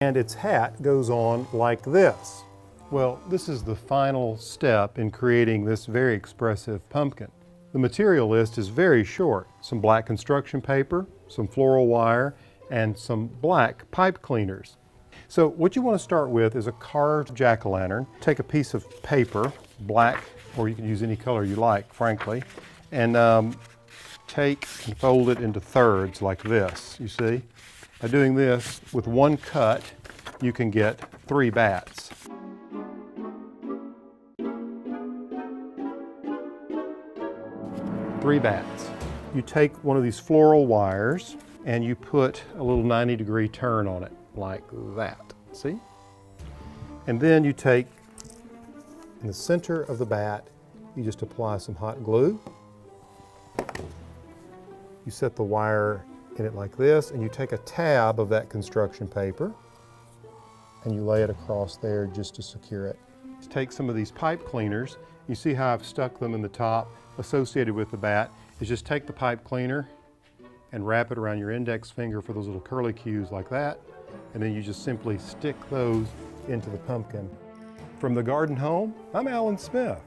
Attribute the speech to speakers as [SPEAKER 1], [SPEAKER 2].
[SPEAKER 1] And its hat goes on like this. Well, this is the final step in creating this very expressive pumpkin. The material list is very short. Some black construction paper, some floral wire, and some black pipe cleaners. So what you want to start with is a carved jack-o'-lantern. Take a piece of paper, black, or you can use any color you like, frankly, and take and fold it into thirds like this, you see? By doing this, with one cut, you can get 3 bats. Three bats. You take one of these floral wires and you put a little 90-degree turn on it, like that, see? And then you take, in the center of the bat, you just apply some hot glue. You set the wire in it like this, and you take a tab of that construction paper and you lay it across there just to secure it. Take some of these pipe cleaners. You see how I've stuck them in the top associated with the bat. Is just take the pipe cleaner and wrap it around your index finger for those little curly cues like that, and then you just simply stick those into the pumpkin. From the garden home, I'm Alan Smith.